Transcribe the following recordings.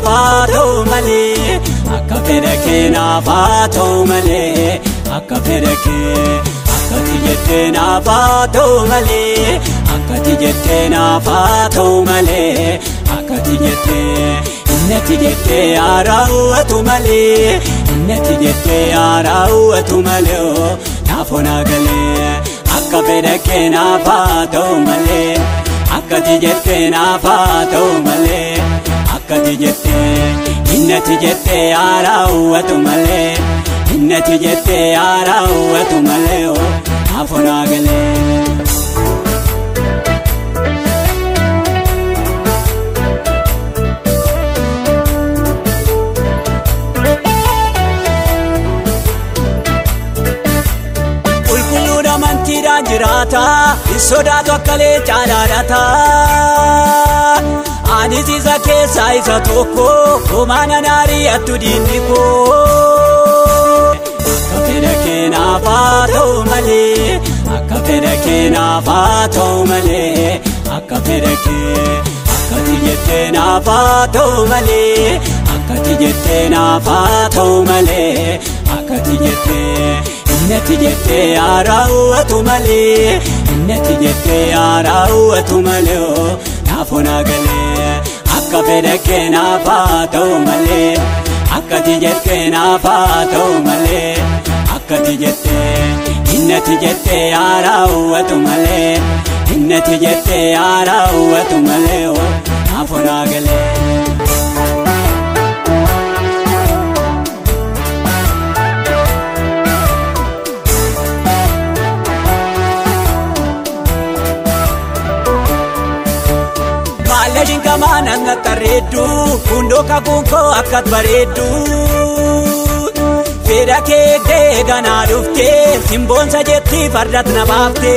naafaatoo malee akka fedha kee naafaatoo malee akka fedha kee akkati jettee naafaatoo malee akkati jettee naafaatoo malee akkati jettee innati jettee araawwatu malee innati jettee araawwatu malee naafoo naagalee akka fedha kee naafaatoo malee akkati jettee naafaatoo malee akkati jettee innati jettee araawwatu malee innati jettee araawwatu malee naafoo naagalee. Jirata isodaatu akkalee caalaadhata ani siisa keessaa isa tokko homaana naarii attu diinni koo akka fedha kee naafaatoo malee akka fedha kee naafaatoo malee akka fedha kee akkati jettee naafaatoo malee akkati jettee naafaatoo malee akkati jettee innati jettee araawwatu malee innati jettee araawwatu malee naafoo naagalee akka fedha kee naafaatoo malee akkati jettee naafaatoo malee akkati jettee innati jettee araawwatu malee innati jettee araawwatu malee naafoo naagalee. Kamana ngataredu kundoka kunko akat baredu fedha kee deegana dhufte simbonsa jetti fardat nabaafte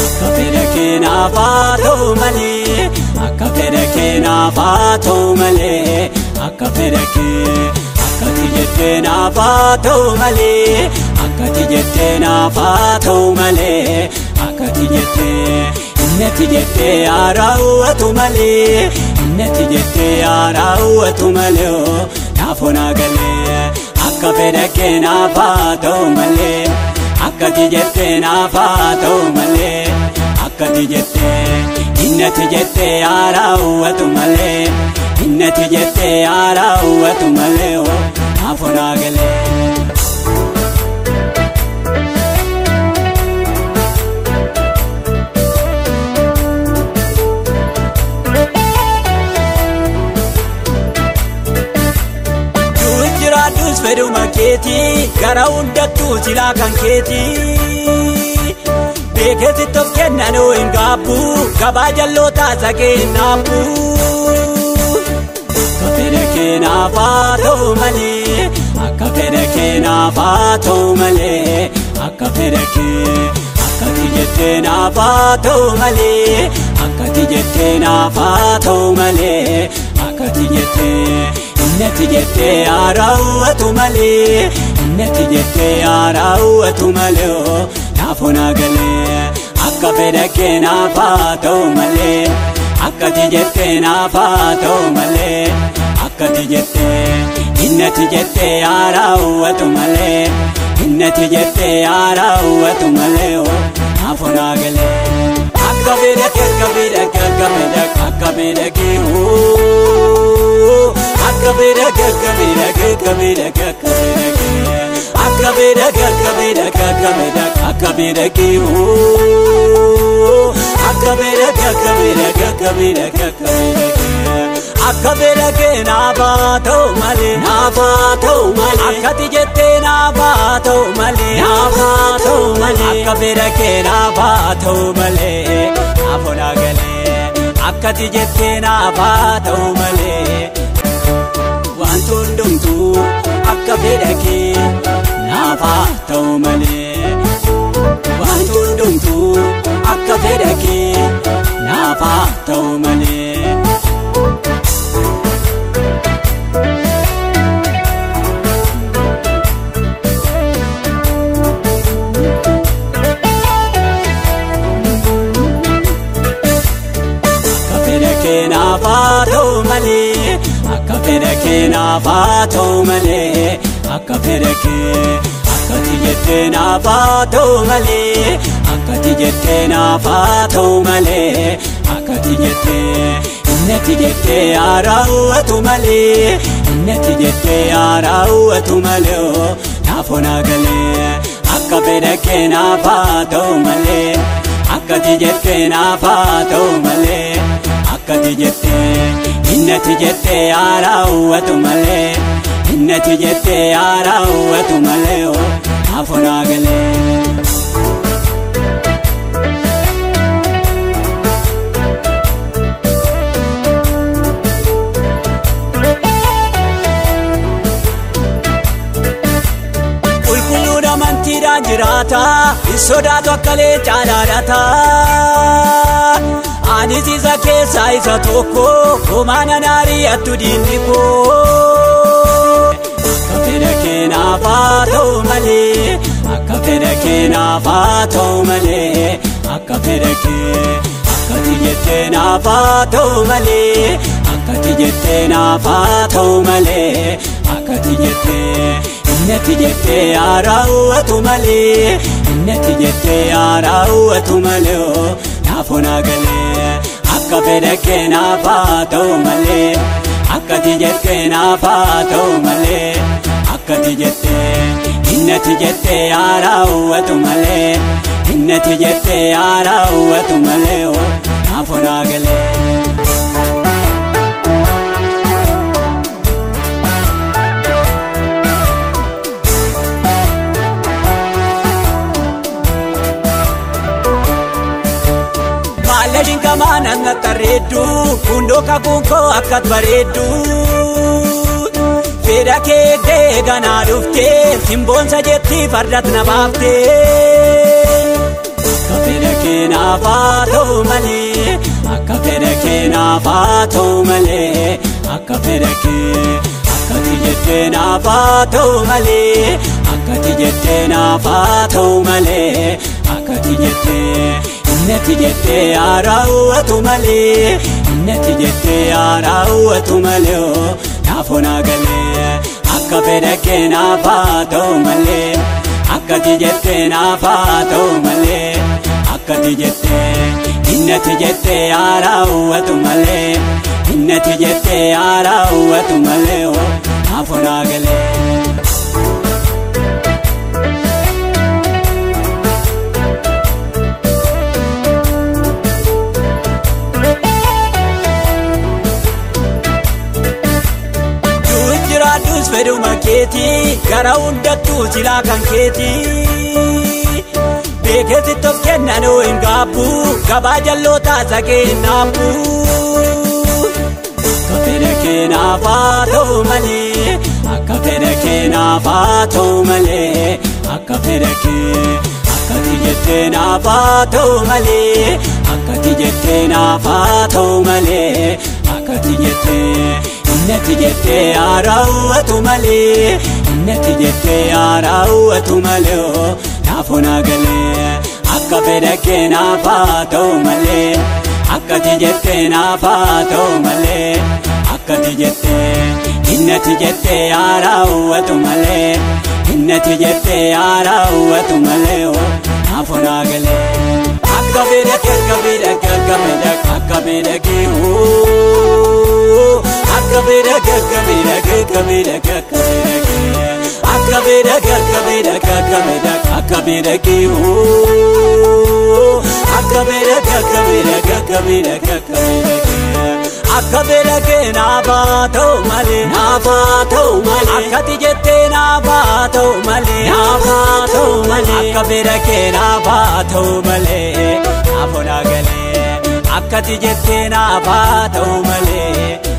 akka fedha kee naafaatoo malee akka fedha kee naafaatoo malee akka fedha kee akkati jettee naafaatoo malee akkati jettee naafaatoo malee akkati jettee innati jettee araawwatu malee innati jettee araawwatu malee naafoo naagalee akka fedha kee naafaatoo malee akkati jettee naafaatoo malee akkati jettee innati jettee araawwatu malee innati jettee araawwatu malee naafoo naagalee. Fedhuma keetii gara hundattuu silaa kan keetii beeketti of kennanoo hin gaabbu gabaa jallootaa sagee hin naabbu akka fedha kee naafaatoo malee akka fedha kee naafaatoo malee akka fedha kee akkati jettee naafaatoo malee akkati jettee naafaatoo malee akkati jettee innati jettee araawwatu malee innati jettee araawwatu malee naafoo naagalee akka fedha kee naafaatoo malee akkati jettee naafaatoo malee akkati jettee innati jettee araawwatu malee innati jettee araawwatu malee naafoo naagalee akka fedha kee akka fedha kee akka fedha akka fedha kee akka fedha kee akka fedha kee akka fedha kee akka fedha kee akka fedha kee akka fedha kee akka fedha kee akka fedha kee akka fedha kee akka fedha kee akka fedha kee naafaatoo malee naafaatoo malee akkati jettee naafaatoo malee naafaatoo malee akka fedha kee naafaatoo malee naafoo naagalee akkati jettee naafaatoo malee. Wanti hundumtuu akka fedha kee naafaatoo malee wanti hundumtuu akka fedha kee naafaatoo malee. Akka fedha kee naafaatoo malee fedha kee naaf haa ta'u malee akka fedha kee akkati jettee naaf haa ta'u malee akkati jettee naaf haa ta'u malee akkati jettee innati jettee haa raawwatu malee innati jettee haa raawwatu malee naaf onaa galee akka fedha kee naaf haa ta'u malee akkati jettee naaf haa ta'u malee akkati jettee innati jettee haa raawwatu malee innati jettee haa raawwatu malee naaf onaa galee. Jirata sodaatu akka leencaa dhaadhata ani isa keessaa isa tokko homaana naarii attu diinni koo akka fedha kee naaf haa ta'u malee akka fedha kee naaf haa ta'u malee akka fedha kee akkati jettee naaf haa ta'u malee akkati jettee naaf haa ta'u malee akkati jettee innati jettee haa raawwatu malee innati jettee haa raawwatu malee naaf onaa galee akka fedha kee naaf haa ta'u malee akkati jettee naaf haa ta'u malee akkati jettee innati jettee haa raawwatu malee innati jettee haa raawwatu malee naaf onaa galee. Shinkamana ngataredu kundoka kunko akat baredu fedha kee deegana dhufte simbonsa jetti fardat na baafte akka fedha kee naaf haa ta'u malee akka fedha kee naaf haa ta'u malee akka fedha kee akkati jettee naaf haa ta'u malee akkati jettee naaf haa ta'u malee akkati jettee innati jettee haa raawwatu malee innati jettee haa raawwatu malee naaf onaa galee akka fedha kee naaf haa ta'u malee akkati jettee naaf haa ta'u malee akkati jettee innati jettee haa raawwatu malee innati jettee haa raawwatu malee naaf onaa galee. Fedhuma keetii gara hundattuu silaa kan keetii beekesi tos kennanoo hin gaabbu gabaa jallootaa sagee hin dhaabbu akka fedha kee naaf haa ta'u malee akka fedha kee naaf haa ta'u malee akka fedha kee akkati jettee naaf haa ta'u malee akkati jettee naaf haa ta'u malee akkati jettee innati jettee haa raawwatu malee innati jettee haa raawwatu malee naaf onaa galee akka fedha kee naaf haa ta'u malee akkati jettee naaf haa ta'u malee akkati jettee innati jettee haa raawwatu malee innati jettee haa raawwatu malee naaf onaa galee akka fedha kee akka fedha kee akka fedha akka fedha kee akka fedha kee akka fedha kee akka fedha kee akka fedha kee akka fedha kee akka fedha kee akka fedha kee akka fedha kee akka fedha kee akka fedha kee akka fedha kee akka fedha kee naaf haa ta'u malee naaf haa ta'u malee akkati jettee naaf haa ta'u malee naaf haa ta'u malee akka fedha kee naaf haa ta'u malee naaf onaa galee akkati jettee naaf haa ta'u malee.